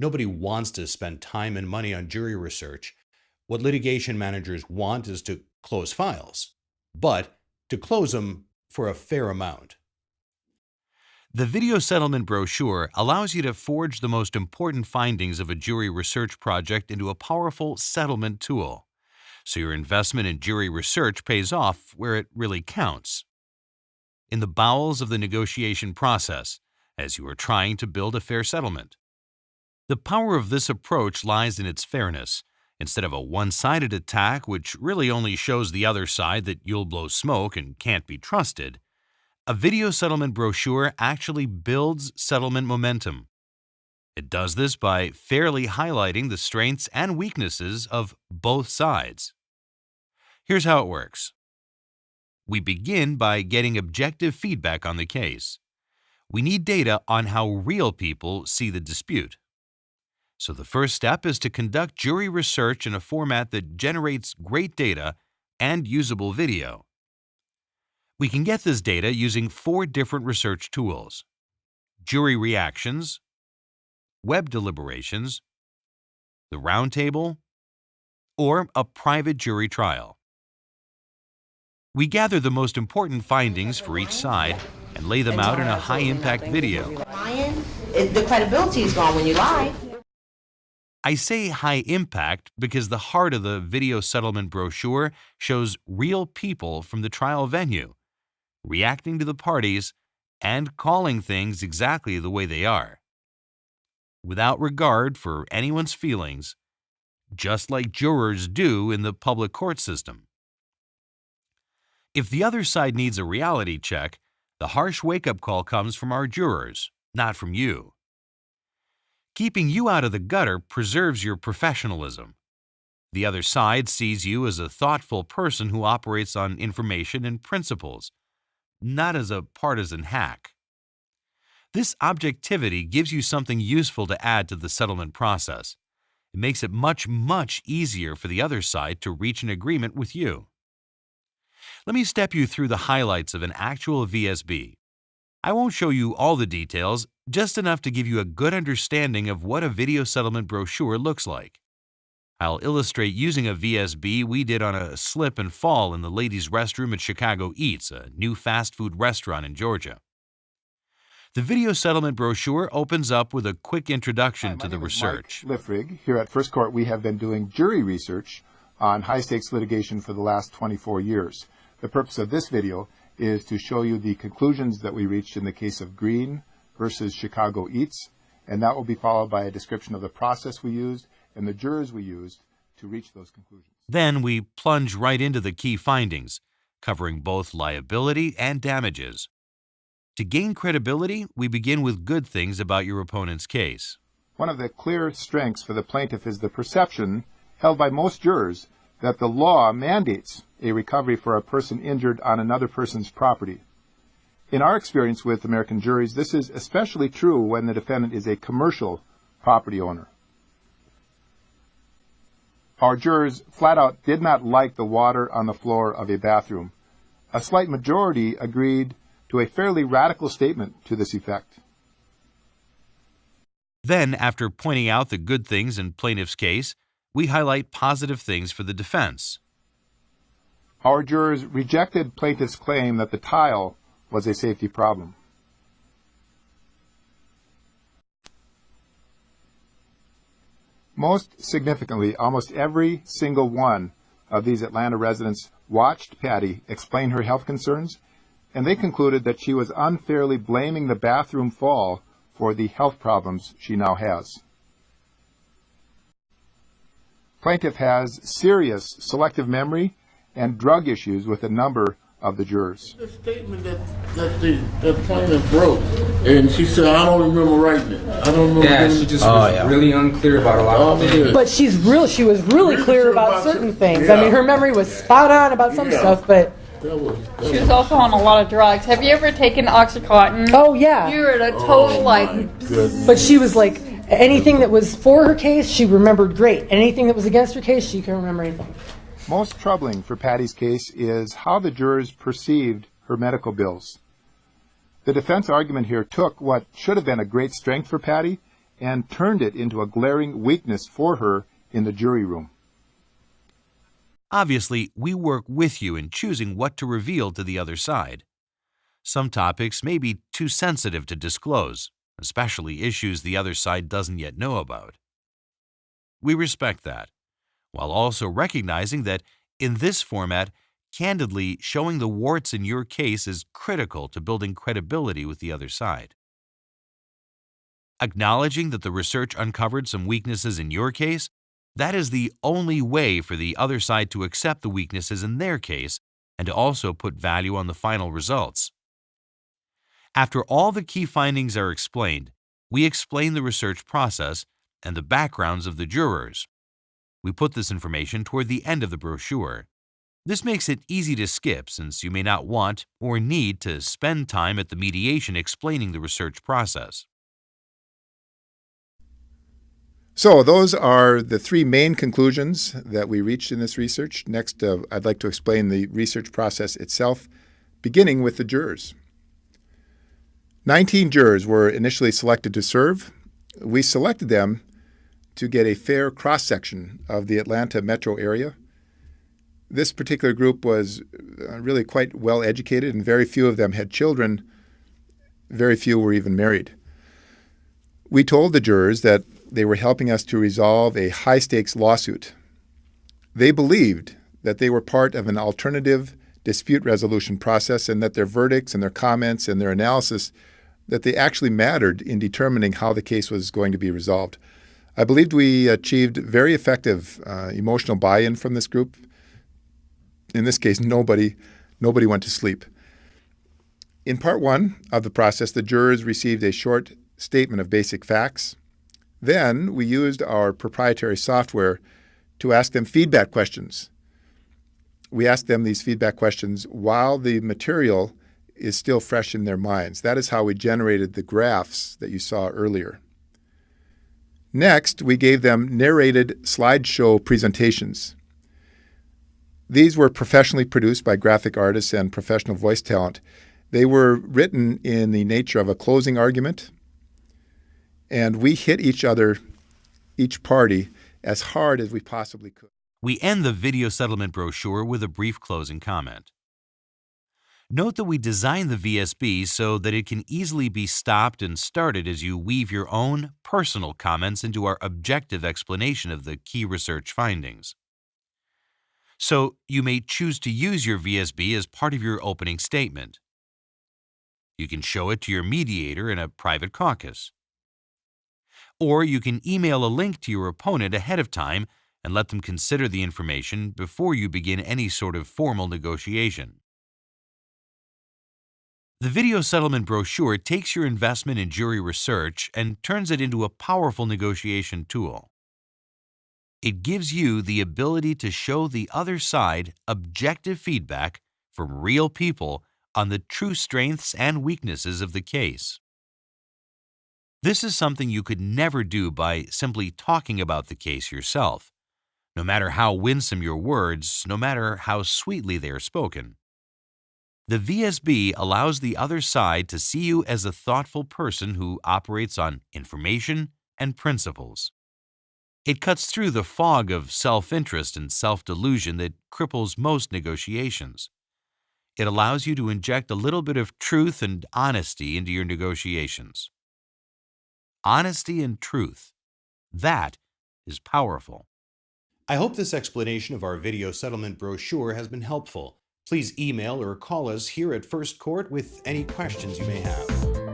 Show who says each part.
Speaker 1: Nobody wants to spend time and money on jury research. What litigation managers want is to close files, but to close them for a fair amount. The video settlement brochure allows you to forge the most important findings of a jury research project into a powerful settlement tool, so your investment in jury research pays off where it really counts. In the bowels of the negotiation process, as you are trying to build a fair settlement. The power of this approach lies in its fairness. Instead of a one-sided attack which really only shows the other side that you'll blow smoke and can't be trusted, a video settlement brochure actually builds settlement momentum. It does this by fairly highlighting the strengths and weaknesses of both sides. Here's how it works. We begin by getting objective feedback on the case. We need data on how real people see the dispute. So the first step is to conduct jury research in a format that generates great data and usable video. We can get this data using 4 different research tools: jury reactions, web deliberations, the roundtable, or a private jury trial. We gather the most important findings for each side and lay them out in a high-impact video.
Speaker 2: The credibility is gone when you lie.
Speaker 1: I say high impact because the heart of the video settlement brochure shows real people from the trial venue, reacting to the parties and calling things exactly the way they are, without regard for anyone's feelings, just like jurors do in the public court system. If the other side needs a reality check, the harsh wake-up call comes from our jurors, not from you. Keeping you out of the gutter preserves your professionalism. The other side sees you as a thoughtful person who operates on information and principles, not as a partisan hack. This objectivity gives you something useful to add to the settlement process. It makes it much, much easier for the other side to reach an agreement with you. Let me step you through the highlights of an actual VSB. I won't show you all the details, just enough to give you a good understanding of what a video settlement brochure looks like. I'll illustrate using a VSB we did on a slip and fall in the ladies' restroom at Chicago Eats, a new fast food restaurant in Georgia. The video settlement brochure opens up with a quick introduction to the research.
Speaker 3: Mike Liffrig. Here at First Court, we have been doing jury research on high-stakes litigation for the last 24 years. The purpose of this video is to show you the conclusions that we reached in the case of Green versus Chicago Eats, and that will be followed by a description of the process we used and the jurors we used to reach those conclusions.
Speaker 1: Then we plunge right into the key findings, covering both liability and damages. To gain credibility, we begin with good things about your opponent's case.
Speaker 3: One of the clear strengths for the plaintiff is the perception, held by most jurors, that the law mandates a recovery for a person injured on another person's property. In our experience with American juries, this is especially true when the defendant is a commercial property owner. Our jurors flat out did not like the water on the floor of a bathroom. A slight majority agreed to a fairly radical statement to this effect.
Speaker 1: Then, after pointing out the good things in plaintiff's case, we highlight positive things for the defense.
Speaker 3: Our jurors rejected plaintiff's claim that the tile was a safety problem. Most significantly, almost every single one of these Atlanta residents watched Patty explain her health concerns, and they concluded that she was unfairly blaming the bathroom fall for the health problems she now has. Plaintiff has serious selective memory and drug issues with a number of the jurors.
Speaker 4: The statement that the plaintiff wrote, and she said, I don't remember writing it. I don't remember.
Speaker 5: Yeah, she just was really unclear about a lot of things.
Speaker 6: But she was really clear about certain things.
Speaker 4: Yeah.
Speaker 6: I mean, her memory was spot on about some stuff, but
Speaker 7: she was also on a lot of drugs. Have you ever taken Oxycontin?
Speaker 6: oh yeah.
Speaker 7: You're at a total
Speaker 6: But she was like, anything that was for her case, she remembered great. Anything that was against her case, she couldn't remember anything.
Speaker 3: Most troubling for Patty's case is how the jurors perceived her medical bills. The defense argument here took what should have been a great strength for Patty and turned it into a glaring weakness for her in the jury room.
Speaker 8: Obviously, we work with you in choosing what to reveal to the other side. Some topics may be too sensitive to disclose, especially issues the other side doesn't yet know about. We respect that, while also recognizing that in this format, candidly showing the warts in your case is critical to building credibility with the other side. Acknowledging that the research uncovered some weaknesses in your case, that is the only way for the other side to accept the weaknesses in their case and to also put value on the final results. After all the key findings are explained, we explain the research process and the backgrounds of the jurors. We put this information toward the end of the brochure. This makes it easy to skip since you may not want or need to spend time at the mediation explaining the research process.
Speaker 3: So those are the three main conclusions that we reached in this research. Next, I'd like to explain the research process itself, beginning with the jurors. 19 jurors were initially selected to serve. We selected them to get a fair cross-section of the Atlanta metro area. This particular group was really quite well educated, and very few of them had children. Very few were even married. We told the jurors that they were helping us to resolve a high-stakes lawsuit. They believed that they were part of an alternative dispute resolution process and that their verdicts and their comments and their analysis, that they actually mattered in determining how the case was going to be resolved. I believed we achieved very effective emotional buy-in from this group. In this case, nobody went to sleep. In part one of the process, the jurors received a short statement of basic facts. Then we used our proprietary software to ask them feedback questions. We asked them these feedback questions while the material is still fresh in their minds. That is how we generated the graphs that you saw earlier. Next, we gave them narrated slideshow presentations. These were professionally produced by graphic artists and professional voice talent. They were written in the nature of a closing argument, and we hit each party, as hard as we possibly could.
Speaker 8: We end the video settlement brochure with a brief closing comment. Note that we designed the VSB so that it can easily be stopped and started as you weave your own personal comments into our objective explanation of the key research findings. So you may choose to use your VSB as part of your opening statement. You can show it to your mediator in a private caucus. Or you can email a link to your opponent ahead of time and let them consider the information before you begin any sort of formal negotiation. The video settlement brochure takes your investment in jury research and turns it into a powerful negotiation tool. It gives you the ability to show the other side objective feedback from real people on the true strengths and weaknesses of the case. This is something you could never do by simply talking about the case yourself, no matter how winsome your words, no matter how sweetly they are spoken. The VSB allows the other side to see you as a thoughtful person who operates on information and principles. It cuts through the fog of self-interest and self-delusion that cripples most negotiations. It allows you to inject a little bit of truth and honesty into your negotiations. Honesty and truth. That is powerful.
Speaker 1: I hope this explanation of our video settlement brochure has been helpful. Please email or call us here at First Court with any questions you may have.